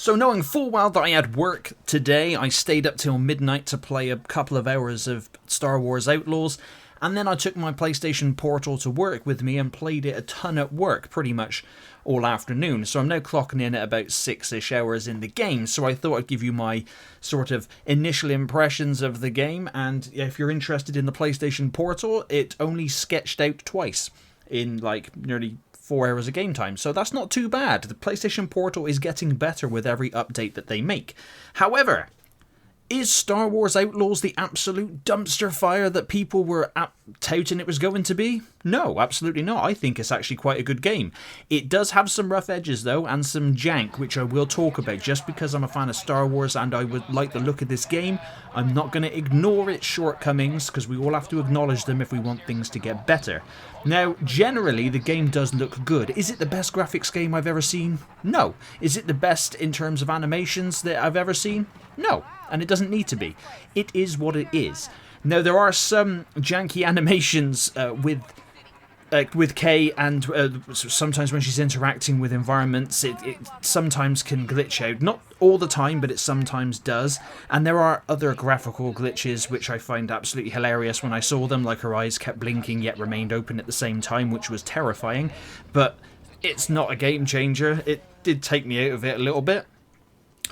So knowing full well that I had work today, I stayed up till midnight to play a couple of hours of Star Wars Outlaws, and then I took my PlayStation Portal to work with me and played it a ton at work, pretty much all afternoon. So I'm now clocking in at about 6-ish hours in the game, so I thought I'd give you my sort of initial impressions of the game, and if you're interested in the PlayStation Portal, it only sketched out twice in like nearly 4 hours of game time, so that's not too bad. The PlayStation Portal is getting better with every update that they make. However, is Star Wars Outlaws the absolute dumpster fire that people were touting it was going to be? No, absolutely not. I think it's actually quite a good game. It does have some rough edges though, and some jank, which I will talk about. Just because I'm a fan of Star Wars and I would like the look of this game, I'm not going to ignore its shortcomings, because we all have to acknowledge them if we want things to get better. Now, generally, the game does look good. Is it the best graphics game I've ever seen? No. Is it the best in terms of animations that I've ever seen? No. And it doesn't need to be. It is what it is. Now, there are some janky animations with Kay, and sometimes when she's interacting with environments, it sometimes can glitch out. Not all the time, but it sometimes does. And there are other graphical glitches which I find absolutely hilarious when I saw them, like her eyes kept blinking yet remained open at the same time, which was terrifying. But it's not a game changer. It did take me out of it a little bit,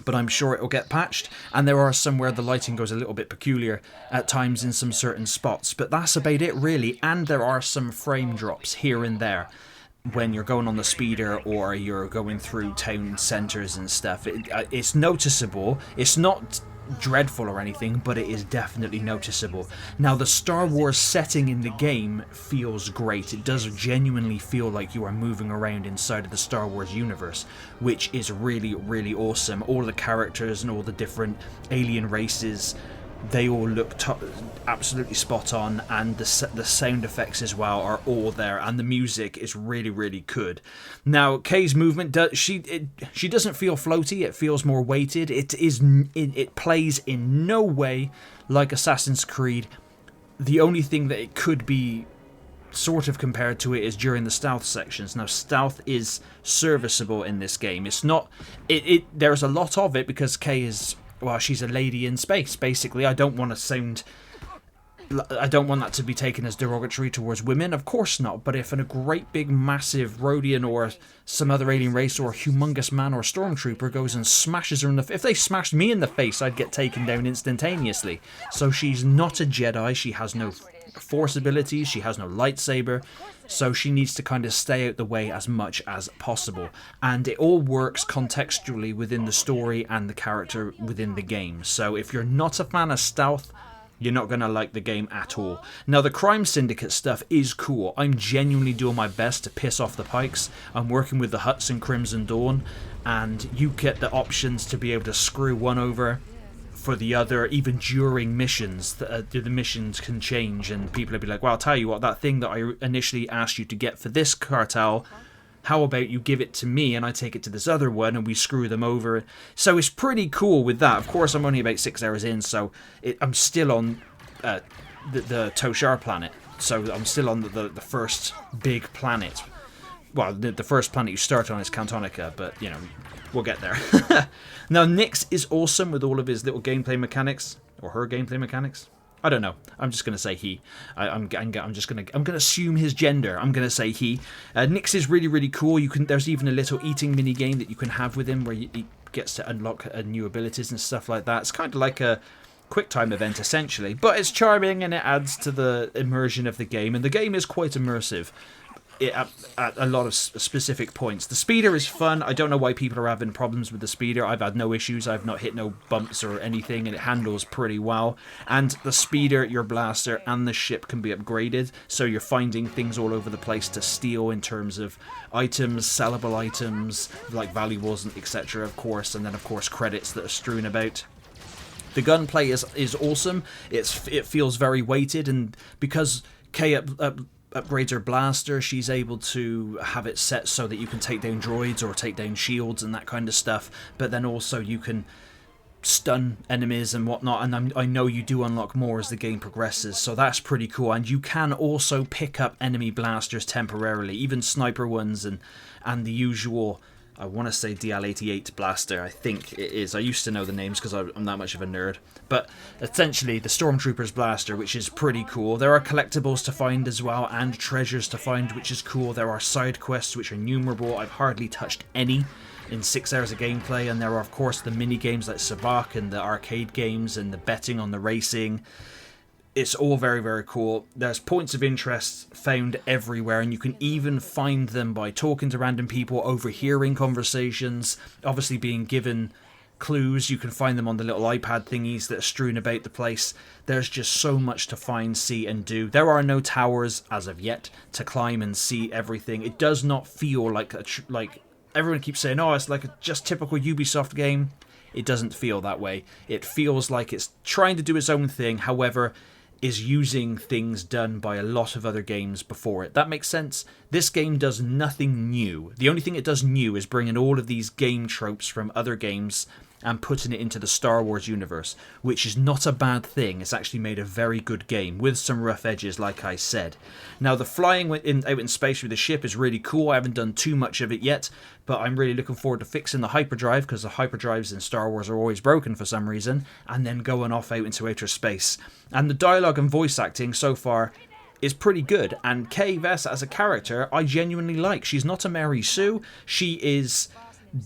but I'm sure it'll get patched, and there are some where the lighting goes a little bit peculiar at times in some certain spots, but that's about it really. And there are some frame drops here and there when you're going on the speeder or you're going through town centres and stuff. It's noticeable. It's not dreadful or anything, but it is definitely noticeable. Now, the Star Wars setting in the game feels great. It does genuinely feel like you are moving around inside of the Star Wars universe, which is really, really awesome. All the characters and all the different alien races, they all look absolutely spot on, and the sound effects as well are all there, and the music is really, really good. Now, Kay's movement, she doesn't feel floaty, it feels more weighted. It plays in no way like Assassin's Creed. The only thing that it could be sort of compared to it is during the stealth sections. Now, stealth is serviceable in this game. It's not... There's a lot of it because Kay is... well, she's a lady in space, basically. I don't want that to be taken as derogatory towards women, of course not. But if a great big massive Rhodian or some other alien race or humongous man or stormtrooper goes and smashes her in the... if they smashed me in the face, I'd get taken down instantaneously. So she's not a Jedi. She has no force abilities. She has no lightsaber. So she needs to kind of stay out the way as much as possible. And it all works contextually within the story and the character within the game. So if you're not a fan of stealth, you're not going to like the game at all. Now, the crime syndicate stuff is cool. I'm genuinely doing my best to piss off the Pikes. I'm working with the Hutts in Crimson Dawn, and you get the options to be able to screw one over for the other, even during missions. The missions can change, and people will be like, well, I'll tell you what, that thing that I initially asked you to get for this cartel, how about you give it to me and I take it to this other one and we screw them over. So it's pretty cool with that. Of course, I'm only about 6 hours in, so I'm still on the Toshar planet. So I'm still on the first big planet. Well, the first planet you start on is Cantonica, but, you know, we'll get there. Now, Nyx is awesome with all of his little gameplay mechanics, or her gameplay mechanics. I don't know. I'm just gonna say he. I'm gonna assume his gender. I'm gonna say he. Nyx is really, really cool. There's even a little eating mini game that you can have with him where he gets to unlock new abilities and stuff like that. It's kind of like a QuickTime event essentially, but it's charming and it adds to the immersion of the game. And the game is quite immersive. At a lot of specific points. The speeder is fun. I don't know why people are having problems with the speeder. I've had no issues. I've not hit no bumps or anything, and it handles pretty well. And the speeder, your blaster, and the ship can be upgraded, so you're finding things all over the place to steal in terms of items, sellable items, like valuables, etc., of course, and then, of course, credits that are strewn about. The gunplay is awesome. It feels very weighted, and because Kay upgrades her blaster, she's able to have it set so that you can take down droids or take down shields and that kind of stuff, but then also you can stun enemies and whatnot, and I know you do unlock more as the game progresses, so that's pretty cool. And you can also pick up enemy blasters temporarily, even sniper ones and the usual I want to say DL88 blaster. I think it is. I used to know the names because I'm that much of a nerd. But essentially, the Stormtrooper's blaster, which is pretty cool. There are collectibles to find as well, and treasures to find, which is cool. There are side quests, which are innumerable. I've hardly touched any in 6 hours of gameplay. And there are, of course, the mini games like Sabak and the arcade games and the betting on the racing. It's all very, very cool. There's points of interest found everywhere, and you can even find them by talking to random people, overhearing conversations, obviously being given clues. You can find them on the little iPad thingies that are strewn about the place. There's just so much to find, see, and do. There are no towers, as of yet, to climb and see everything. It does not feel like everyone keeps saying, oh, it's like a just typical Ubisoft game. It doesn't feel that way. It feels like it's trying to do its own thing, however, is using things done by a lot of other games before it. That makes sense? This game does nothing new. The only thing it does new is bringing all of these game tropes from other games and putting it into the Star Wars universe, which is not a bad thing. It's actually made a very good game with some rough edges, like I said. Now, the flying out in space with the ship is really cool. I haven't done too much of it yet, but I'm really looking forward to fixing the hyperdrive, because the hyperdrives in Star Wars are always broken for some reason, and then going off out into outer space. And the dialogue and voice acting so far is pretty good, and Kay Vess as a character I genuinely like. She's not a Mary Sue. She is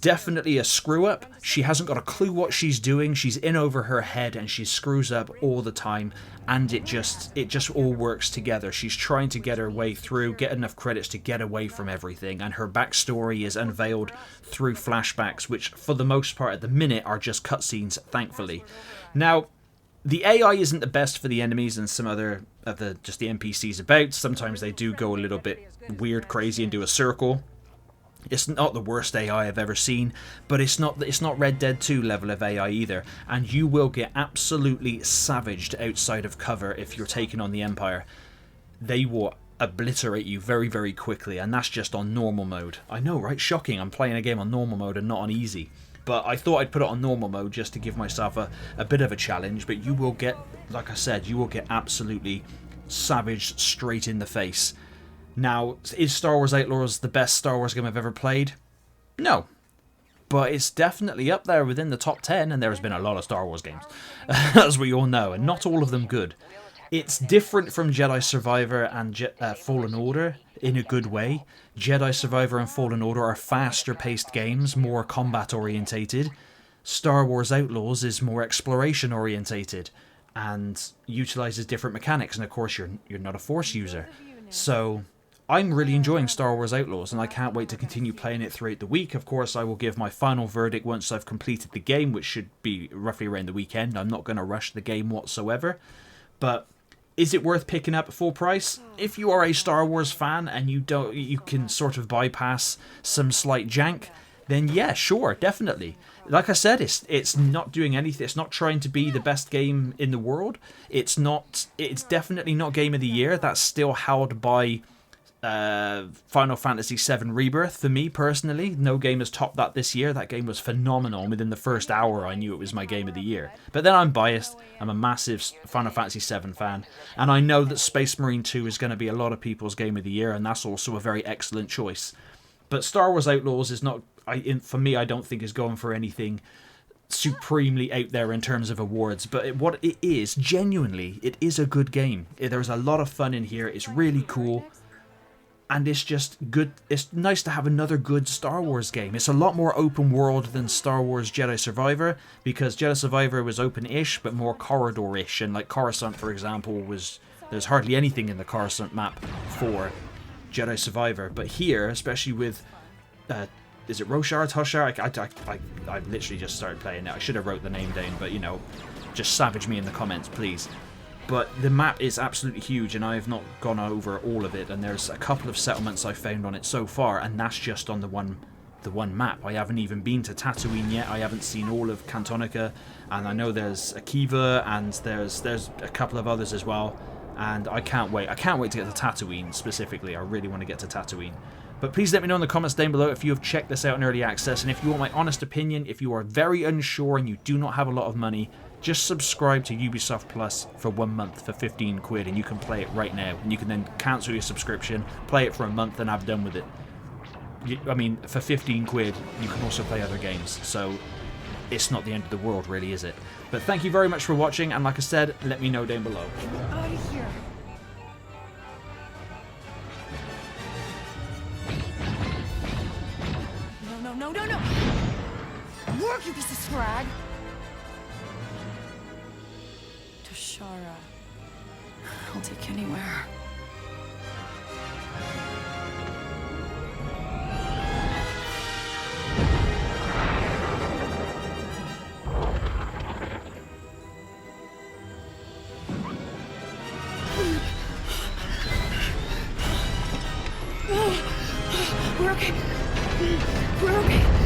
definitely a screw up. She hasn't got a clue what she's doing. She's in over her head and she screws up all the time, and it just all works together. She's trying to get her way through, get enough credits to get away from everything, and her backstory is unveiled through flashbacks, which for the most part at the minute are just cutscenes, thankfully. Now, the AI isn't the best for the enemies and some other of the NPCs about. Sometimes they do go a little bit weird, crazy, and do a circle. It's not the worst AI I've ever seen, but it's not Red Dead 2 level of AI either, and you will get absolutely savaged outside of cover if you're taking on the Empire. They will obliterate you very, very quickly, and that's just on normal mode. I know, right? Shocking, I'm playing a game on normal mode and not on easy. But I thought I'd put it on normal mode just to give myself a bit of a challenge, but you will get, like I said, you will get absolutely savaged straight in the face. Now, is Star Wars Outlaws the best Star Wars game I've ever played? No. But it's definitely up there within the top 10, and there has been a lot of Star Wars games, as we all know, and not all of them good. It's different from Jedi Survivor and Fallen Order in a good way. Jedi Survivor and Fallen Order are faster-paced games, more combat-orientated. Star Wars Outlaws is more exploration-orientated and utilises different mechanics, and of course you're not a Force user. So I'm really enjoying Star Wars Outlaws, and I can't wait to continue playing it throughout the week. Of course, I will give my final verdict once I've completed the game, which should be roughly around the weekend. I'm not going to rush the game whatsoever. But is it worth picking up at full price? If you are a Star Wars fan and you can sort of bypass some slight jank, then yeah, sure, definitely. Like I said, it's not doing anything. It's not trying to be the best game in the world. It's definitely not Game of the Year. That's still held by Final Fantasy VII Rebirth for me personally. No game has topped that this year. That game was phenomenal. Within the first hour I knew it was my game of the year. But then I'm biased. I'm a massive Final Fantasy VII fan, and I know that Space Marine 2 is going to be a lot of people's game of the year, and that's also a very excellent choice. But Star Wars Outlaws is not, for me, I don't think is going for anything supremely out there in terms of awards, but what it is, genuinely, it is a good game. There's a lot of fun in here. It's really cool. And it's just good. It's nice to have another good Star Wars game. It's a lot more open world than Star Wars Jedi Survivor, because Jedi Survivor was open-ish, but more corridor-ish. And like Coruscant, for example, there's hardly anything in the Coruscant map for Jedi Survivor. But here, especially with, is it Roshar, Toshar? I literally just started playing it. I should have wrote the name down, but just savage me in the comments, please. But the map is absolutely huge, and I have not gone over all of it, and there's a couple of settlements I've found on it so far, and that's just on the one map. I haven't even been to Tatooine yet. I haven't seen all of Cantonica, and I know there's Akiva, and there's a couple of others as well, and I can't wait. I can't wait to get to Tatooine specifically. I really want to get to Tatooine. But please let me know in the comments down below if you have checked this out in early access, and if you want my honest opinion, if you are very unsure and you do not have a lot of money, just subscribe to Ubisoft Plus for 1 month for 15 quid, and you can play it right now. And you can then cancel your subscription, play it for a month, and have done with it. I mean, for 15 quid, you can also play other games, so it's not the end of the world, really, is it? But thank you very much for watching, and like I said, let me know down below. Out of here. No. Work, you piece of scrag. Toshara. I'll take anywhere. We're okay. We're okay.